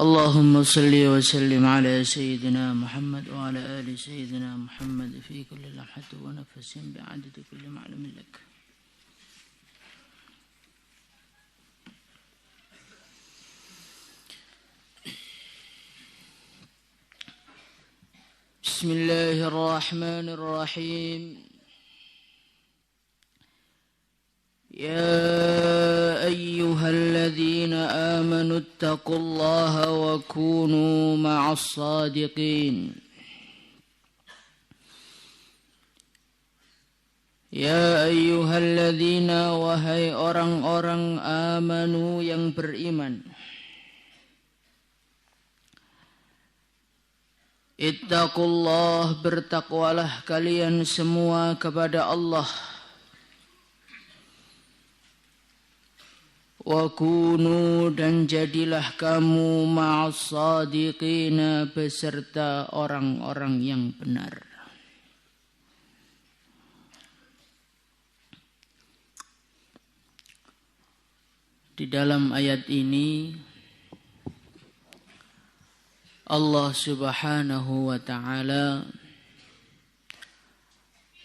اللهم صل وسلم على سيدنا محمد وعلى آل سيدنا محمد في كل لمحة ونفس بعدد كل معلوم لك. بسم الله الرحمن الرحيم. يا أيها الذين آمنوا اتقوا الله وكونوا مع الصادقين. Ya ayyuhalladzina wahai orang-orang amanu yang beriman. Ittaqullah, bertakwalah kalian semua kepada Allah. Wa kunu, dan jadilah kamu ma'as sadiqina, beserta orang-orang yang benar. Di dalam ayat ini Allah Subhanahu wa ta'ala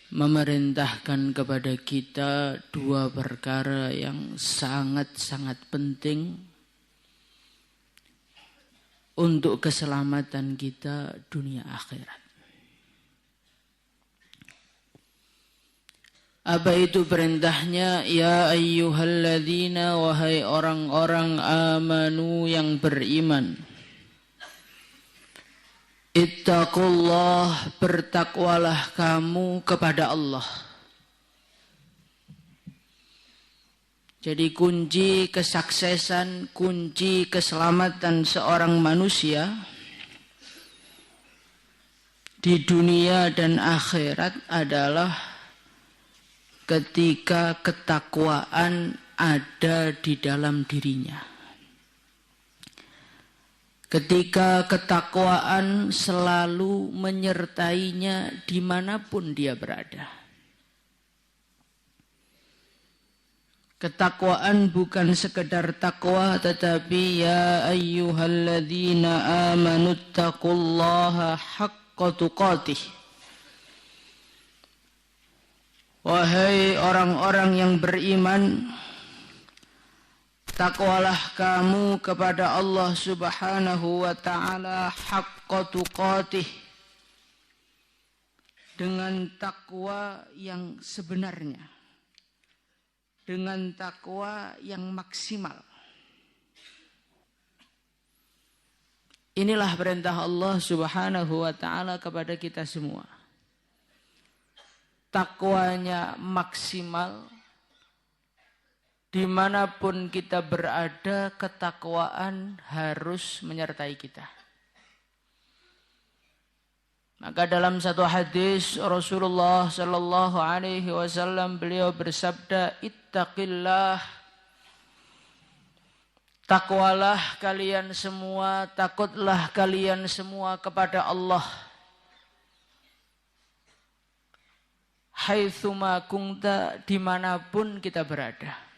memerintahkan kepada kita dua perkara yang sangat-sangat penting untuk keselamatan kita dunia akhirat. Apa itu perintahnya? Ya ayyuhalladzina, wahai orang-orang amanu yang beriman. Ittaqullah, bertakwalah kamu kepada Allah. Jadi kunci kesuksesan, kunci keselamatan seorang manusia di dunia dan akhirat adalah ketika ketakwaan ada di dalam dirinya. Ketika ketakwaan selalu menyertainya dimanapun dia berada. Ketakwaan bukan sekedar takwa, tetapi ya ayyuhalladzina amanu taqullaha haqqa tuqatih. Wahai orang-orang yang beriman, takwalah kamu kepada Allah Subhanahu wa ta'ala haqqa tuqatih, dengan takwa yang sebenarnya, dengan takwa yang maksimal. Inilah perintah Allah Subhanahu wa ta'ala kepada kita semua. Takwanya maksimal. Dimanapun kita berada, ketakwaan harus menyertai kita. Maka dalam satu hadis Rasulullah sallallahu alaihi wasallam, beliau bersabda, ittaqillah, takwalah kalian semua, takutlah kalian semua kepada Allah. Haitsuma kunta, dimanapun kita berada.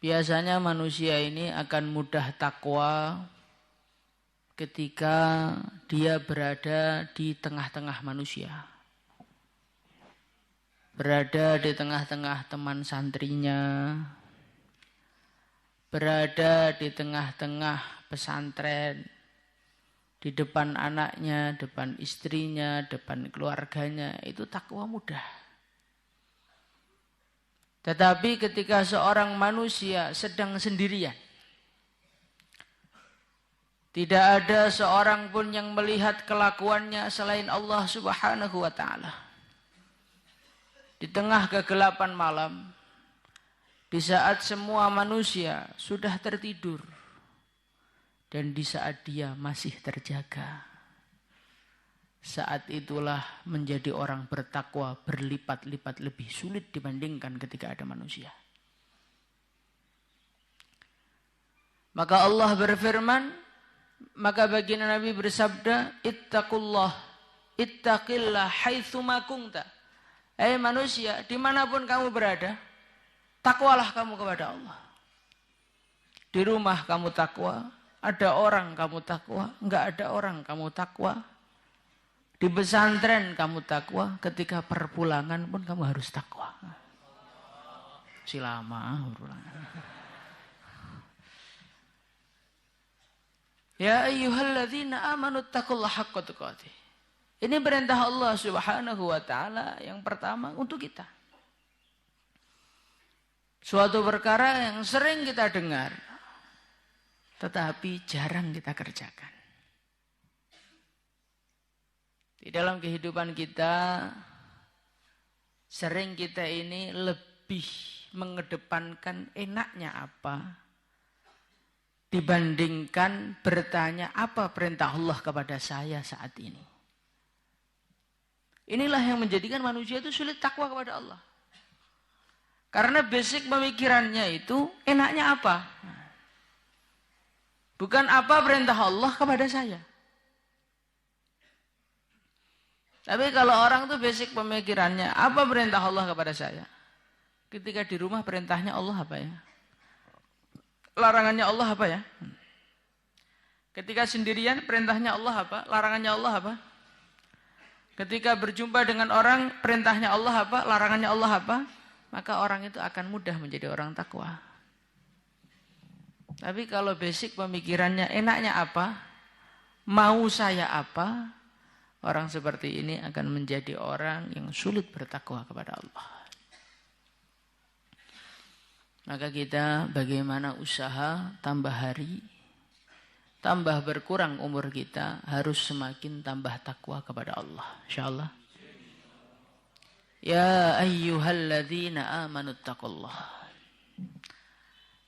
Biasanya manusia ini akan mudah takwa ketika dia berada di tengah-tengah manusia. Berada di tengah-tengah teman santrinya. Berada di tengah-tengah pesantren. Di depan anaknya, depan istrinya, depan keluarganya. Itu takwa mudah. Tetapi ketika seorang manusia sedang sendirian, tidak ada seorang pun yang melihat kelakuannya selain Allah Subhanahu wa ta'ala. Di tengah kegelapan malam, di saat semua manusia sudah tertidur, dan di saat dia masih terjaga, saat itulah menjadi orang bertakwa berlipat-lipat lebih sulit dibandingkan ketika ada manusia. Maka Allah berfirman, maka baginda Nabi bersabda, ittaqullah, ittaqillah haitsuma kunta. Hai manusia, dimanapun kamu berada, takwalah kamu kepada Allah. Di rumah kamu takwa, ada orang kamu takwa, enggak ada orang kamu takwa. Di pesantren kamu takwa, ketika perpulangan pun kamu harus takwa. Silama perpulangan. Ya ayyuhalladzina amanu taqullaha haqqa tuqatih. Ini perintah Allah Subhanahu wa taala yang pertama untuk kita. Suatu perkara yang sering kita dengar tetapi jarang kita kerjakan. Di dalam kehidupan kita sering kita ini lebih mengedepankan enaknya apa dibandingkan bertanya apa perintah Allah kepada saya saat ini. Inilah yang menjadikan manusia itu sulit takwa kepada Allah. Karena basic pemikirannya itu enaknya apa? Bukan apa perintah Allah kepada saya. Tapi kalau orang tuh basic pemikirannya apa perintah Allah kepada saya? Ketika di rumah perintahnya Allah apa ya? Larangannya Allah apa ya? Ketika sendirian perintahnya Allah apa? Larangannya Allah apa? Ketika berjumpa dengan orang perintahnya Allah apa? Larangannya Allah apa? Maka orang itu akan mudah menjadi orang takwa. Tapi kalau basic pemikirannya enaknya apa? Mau saya apa? Orang seperti ini akan menjadi orang yang sulit bertakwa kepada Allah. Maka kita bagaimana usaha tambah hari, tambah berkurang umur kita, harus semakin tambah takwa kepada Allah. InsyaAllah. Ya ayyuhalladzina amanu taqullah.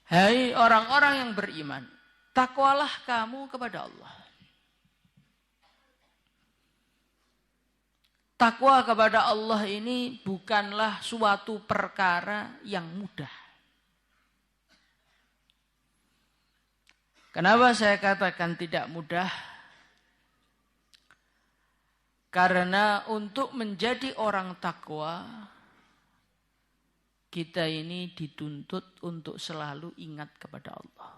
Hai orang-orang yang beriman, takwalah kamu kepada Allah. Takwa kepada Allah ini bukanlah suatu perkara yang mudah. Kenapa saya katakan tidak mudah? Karena untuk menjadi orang takwa, kita ini dituntut untuk selalu ingat kepada Allah.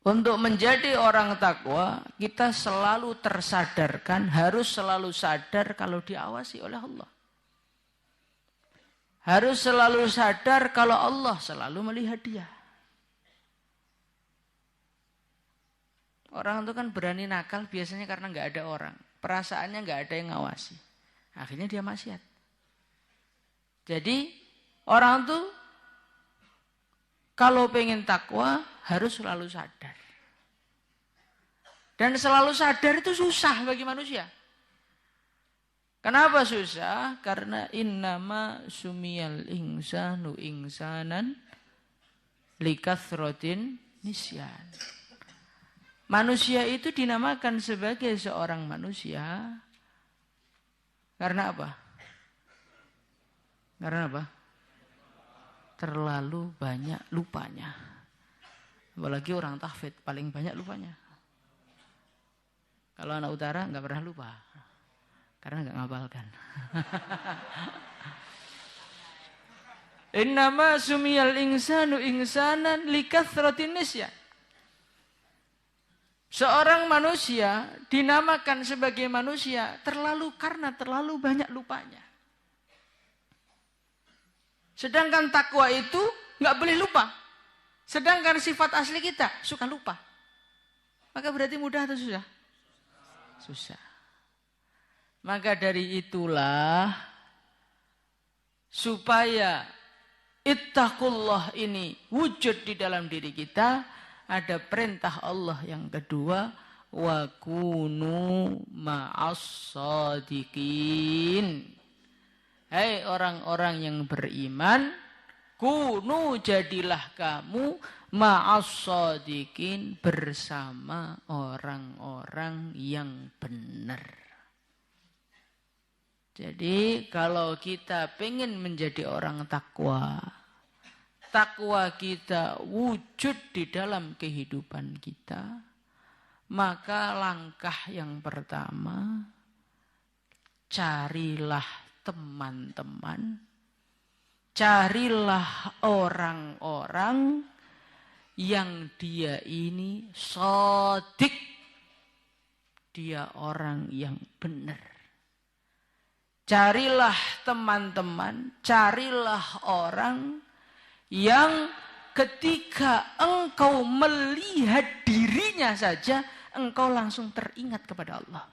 Untuk menjadi orang takwa, kita selalu tersadarkan, harus selalu sadar kalau diawasi oleh Allah. Harus selalu sadar kalau Allah selalu melihat dia. Orang itu kan berani nakal biasanya karena nggak ada orang. Perasaannya nggak ada yang ngawasi. Akhirnya dia maksiat. Jadi orang itu kalau pengen takwa harus selalu sadar. Dan selalu sadar itu susah bagi manusia. Kenapa susah? Karena innama sumiyal insanu insanan likathrotin nisyan. Manusia itu dinamakan sebagai seorang manusia karena apa? Karena apa? Terlalu banyak lupanya. Apalagi orang tahfidz paling banyak lupanya. Kalau anak utara nggak pernah lupa. Karena nggak ngapalkan. Innama sumiyal insanu insanan likathrotin nisyan. Seorang manusia dinamakan sebagai manusia karena terlalu banyak lupanya. Sedangkan takwa itu nggak boleh lupa. Sedangkan sifat asli kita suka lupa. Maka berarti mudah atau susah? Susah. Maka dari itulah supaya ittaqullah ini wujud di dalam diri kita, ada perintah Allah yang kedua, wa kunu ma'as shadiqin. Hai orang-orang yang beriman, kunu jadilah kamu ma'as shadiqin bersama orang-orang yang benar. Jadi kalau kita pengen menjadi orang takwa, takwa kita wujud di dalam kehidupan kita, maka langkah yang pertama, carilah teman-teman, carilah orang-orang yang dia ini shadiq. Dia orang yang benar. Carilah teman-teman, carilah orang yang ketika engkau melihat dirinya saja, engkau langsung teringat kepada Allah.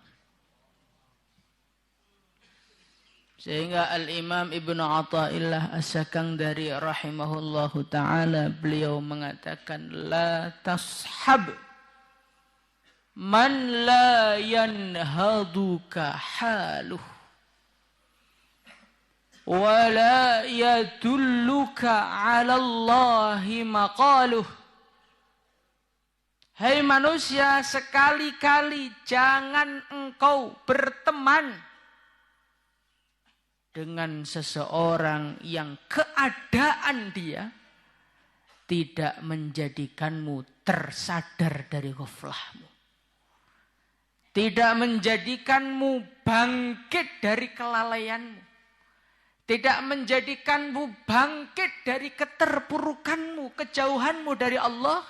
Sehingga Al-Imam Ibnu Athaillah As-Sakandari rahimahullahu ta'ala, beliau mengatakan, la tashab man la yanhaduka haluh wa la yadulluka ala Allahi maqaluh. Hai manusia, sekali-kali jangan engkau berteman dengan seseorang yang keadaan dia tidak menjadikanmu tersadar dari ghaflahmu. Tidak menjadikanmu bangkit dari kelalaianmu. Tidak menjadikanmu bangkit dari keterpurukanmu, kejauhanmu dari Allah.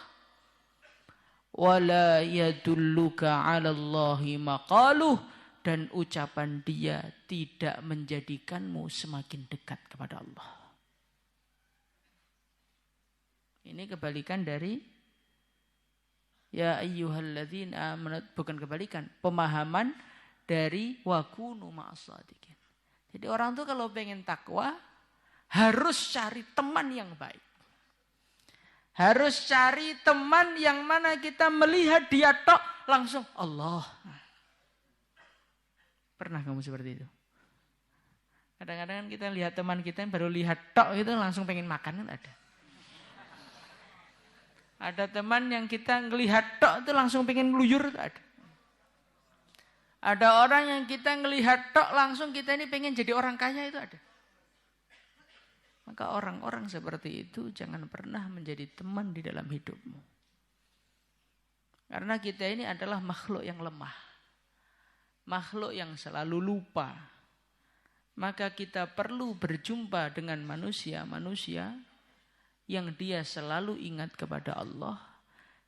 Wala yadulluka 'ala Allahi maqaluh, dan ucapan dia tidak menjadikanmu semakin dekat kepada Allah. Ini kebalikan dari ya ayyuhalladzina amanu, bukan kebalikan, pemahaman dari wa kunu ma'as-shadiqin. Jadi orang tuh kalau pengen takwa harus cari teman yang baik. Harus cari teman yang mana kita melihat dia tok langsung Allah. Pernah kamu seperti itu? Kadang-kadang kita lihat teman kita yang baru lihat tok itu langsung pengen makan, kan ada. Ada teman yang kita ngelihat tok itu langsung pengen meluyur, ada. Ada orang yang kita ngelihat tok langsung kita ini pengen jadi orang kaya, itu ada. Maka orang-orang seperti itu jangan pernah menjadi teman di dalam hidupmu. Karena kita ini adalah makhluk yang lemah. Makhluk yang selalu lupa. Maka kita perlu berjumpa dengan manusia-manusia yang dia selalu ingat kepada Allah.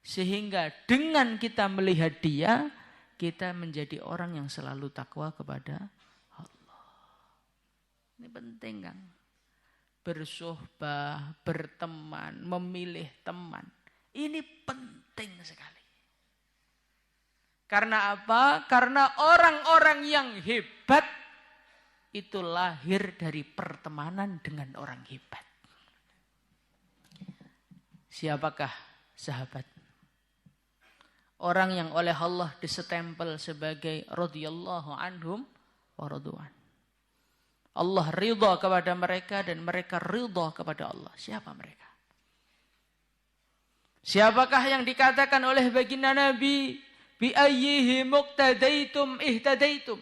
Sehingga dengan kita melihat dia, kita menjadi orang yang selalu takwa kepada Allah. Ini penting, Kang. Bersuhbah, berteman, memilih teman. Ini penting sekali. Karena apa? Karena orang-orang yang hebat itu lahir dari pertemanan dengan orang hebat. Siapakah sahabat? Orang yang oleh Allah disetempel sebagai radhiyallahu anhum wa radwan. Allah ridha kepada mereka dan mereka ridha kepada Allah. Siapa mereka? Siapakah yang dikatakan oleh baginda Nabi, bi ayyihi muqtadaitum ihtadaitum?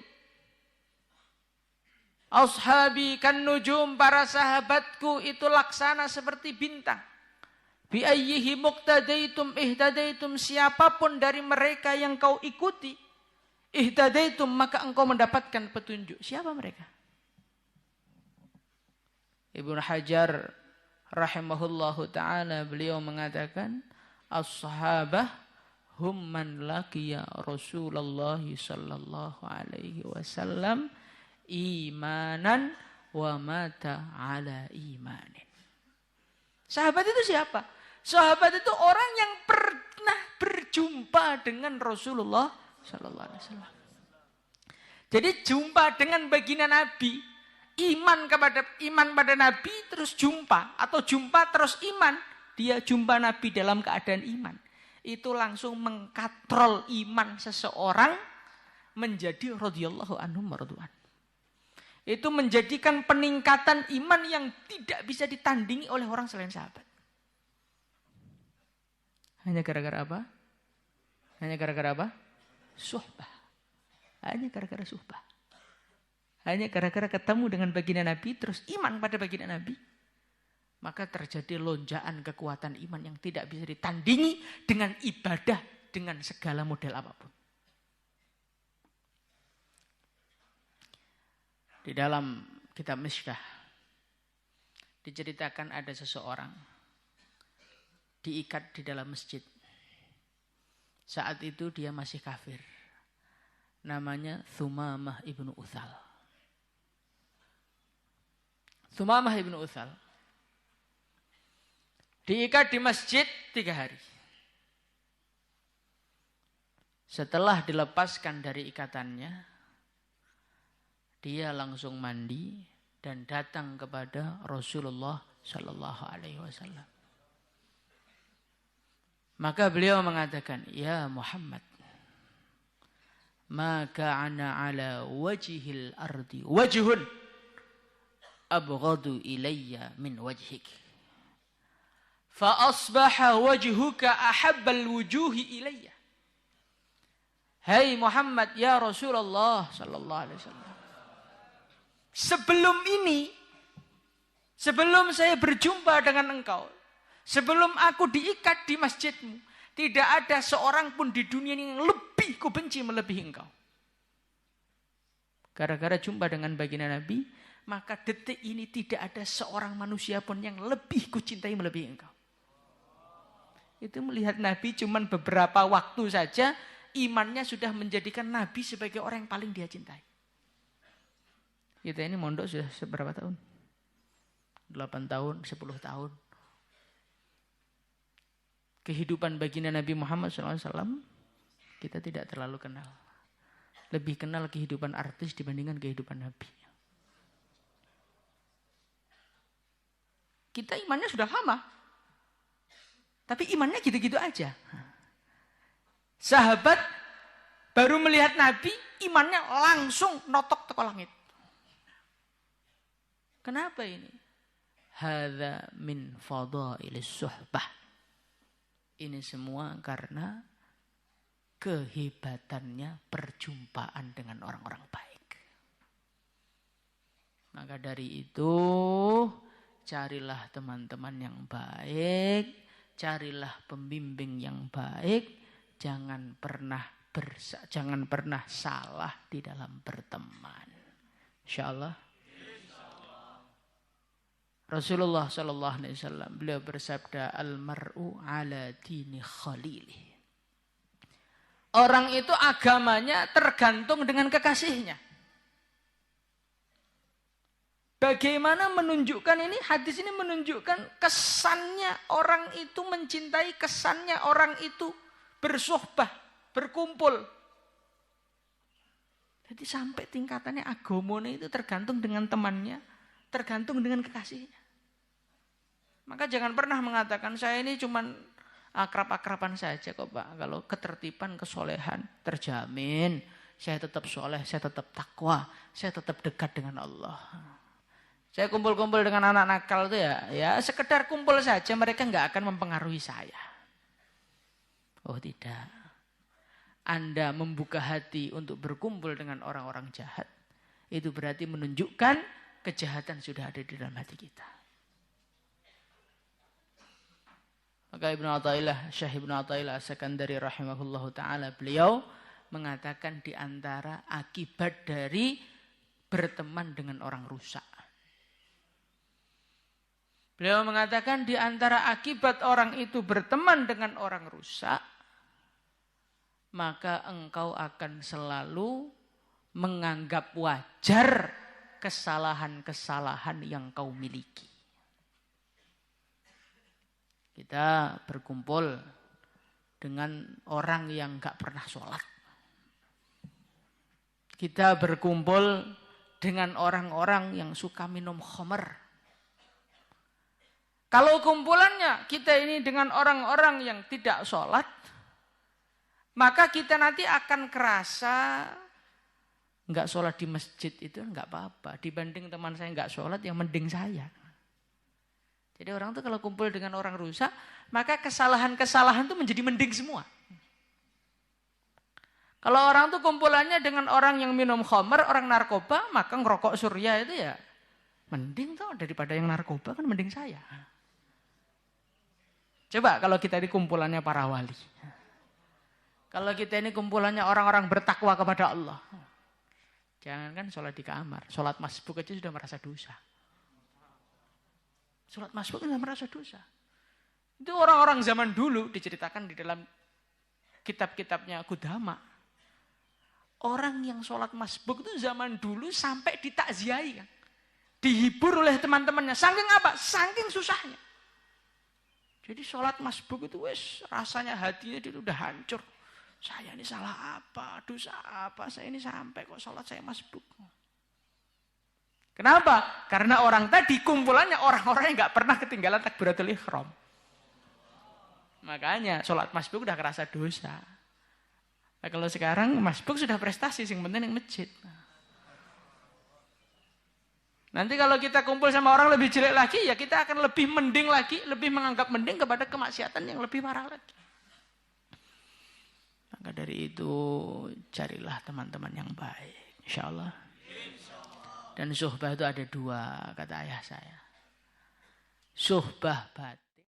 Ashabi kan nujum, para sahabatku itu laksana seperti bintang. Bi ayyihi muqtadaitum ihtadaitum, siapapun dari mereka yang kau ikuti, ihtadaitum, maka engkau mendapatkan petunjuk. Siapa mereka? Ibnu Hajar rahimahullahu ta'ala, beliau mengatakan, as-sahabah hum man laqiya Rasulullah sallallahu alaihi wasallam imanan wa mata ala imanin. Sahabat itu siapa? Sahabat itu orang yang pernah berjumpa dengan Rasulullah sallallahu alaihi wasallam. Jadi jumpa dengan baginda Nabi, iman pada Nabi terus jumpa, atau jumpa terus iman. Dia jumpa Nabi dalam keadaan iman. Itu langsung mengkatrol iman seseorang menjadi radhiyallahu anhum wa radwan. Itu menjadikan peningkatan iman yang tidak bisa ditandingi oleh orang selain sahabat. Hanya gara-gara apa? Hanya gara-gara apa? Suhbah. Hanya gara-gara suhbah. Hanya gara-gara ketemu dengan baginda Nabi, terus iman pada baginda Nabi. Maka terjadi lonjakan kekuatan iman yang tidak bisa ditandingi dengan ibadah, dengan segala model apapun. Di dalam kitab Mishkah diceritakan ada seseorang diikat di dalam masjid. Saat itu dia masih kafir. Namanya Thumamah ibnu Uthal. Thumamah ibnu Uthal diikat di masjid 3 hari. Setelah dilepaskan dari ikatannya, dia langsung mandi dan datang kepada Rasulullah Sallallahu Alaihi Wasallam. Maka beliau mengatakan, ya Muhammad, maka ana ala wajhil ardi wajhun abghadu ilayya min wajhik. Fa asbaha wajhuka ahabbal wujuhi ilayya. Hai Muhammad, ya Rasulullah sallallahu alaihi wasallam. Sebelum ini, sebelum saya berjumpa dengan engkau, sebelum aku diikat di masjidmu, tidak ada seorang pun di dunia ini yang lebih kubenci melebihi engkau. Gara-gara jumpa dengan baginda Nabi, maka detik ini tidak ada seorang manusia pun yang lebih kucintai melebihi engkau. Itu melihat Nabi cuman beberapa waktu saja, imannya sudah menjadikan Nabi sebagai orang yang paling dia cintai. Kita ini mondok sudah seberapa tahun? 8 tahun, 10 tahun. Kehidupan baginda Nabi Muhammad SAW kita tidak terlalu kenal. Lebih kenal kehidupan artis dibandingkan kehidupan Nabi. Kita imannya sudah lama. Tapi imannya gitu-gitu aja. Sahabat baru melihat Nabi, imannya langsung notok teko langit. Kenapa ini? Hadza min fadailis suhbah. Ini semua karena kehebatannya perjumpaan dengan orang-orang baik. Maka dari itu, carilah teman-teman yang baik, carilah pembimbing yang baik, jangan pernah salah di dalam berteman. Insyaallah. Rasulullah sallallahu alaihi wasallam beliau bersabda, al-mar'u ala dini khalilih. Orang itu agamanya tergantung dengan kekasihnya. Bagaimana menunjukkan ini? Hadis ini menunjukkan kesannya orang itu mencintai, kesannya orang itu bersuhbah, berkumpul. Jadi sampai tingkatannya agamanya itu tergantung dengan temannya, tergantung dengan kekasihnya. Maka jangan pernah mengatakan saya ini cuman akrab-akraban saja kok Pak. Kalau ketertiban, kesolehan terjamin. Saya tetap soleh, saya tetap takwa, saya tetap dekat dengan Allah. Saya kumpul-kumpul dengan anak nakal itu ya sekedar kumpul saja, mereka nggak akan mempengaruhi saya. Oh tidak. Anda membuka hati untuk berkumpul dengan orang-orang jahat, itu berarti menunjukkan kejahatan sudah ada di dalam hati kita. Maka Syekh Ibnu Athaillah As-Sakandari rahimahullahu ta'ala, beliau mengatakan di antara akibat dari berteman dengan orang rusak. Beliau mengatakan di antara akibat orang itu berteman dengan orang rusak, maka engkau akan selalu menganggap wajar kesalahan-kesalahan yang kau miliki. Kita berkumpul dengan orang yang gak pernah sholat. Kita berkumpul dengan orang-orang yang suka minum khamr. Kalau kumpulannya kita ini dengan orang-orang yang tidak sholat, maka kita nanti akan kerasa gak sholat di masjid itu gak apa-apa. Dibanding teman saya gak sholat, yang mending saya. Jadi orang tuh kalau kumpul dengan orang rusak, maka kesalahan-kesalahan itu menjadi mending semua. Kalau orang tuh kumpulannya dengan orang yang minum khamr, orang narkoba, maka ngerokok surya itu ya mending tuh daripada yang narkoba, kan mending saya. Coba kalau kita ini kumpulannya para wali. Kalau kita ini kumpulannya orang-orang bertakwa kepada Allah. Jangankan sholat di kamar, sholat masbuk aja sudah merasa dosa. Sholat masbuk itu merasa dosa. Itu orang-orang zaman dulu diceritakan di dalam kitab-kitabnya Qudama. Orang yang sholat masbuk itu zaman dulu sampai ditakziahi kan. Dihibur oleh teman-temannya. Saking apa? Saking susahnya. Jadi sholat masbuk itu rasanya hatinya dia udah hancur. Saya ini salah apa? Dosa apa? Saya ini sampai kok sholat saya masbuk. Kenapa? Karena orang tadi kumpulannya orang-orang yang gak pernah ketinggalan takbiratul ihram. Makanya sholat masbuk udah kerasa dosa. Nah, kalau sekarang masbuk sudah prestasi, yang penting yang masjid. Nanti kalau kita kumpul sama orang lebih jelek lagi, ya kita akan lebih mending lagi, lebih menganggap mending kepada kemaksiatan yang lebih parah lagi. Maka dari itu carilah teman-teman yang baik, insya Allah. Dan suhbah itu ada dua, kata ayah saya. Suhbah batin.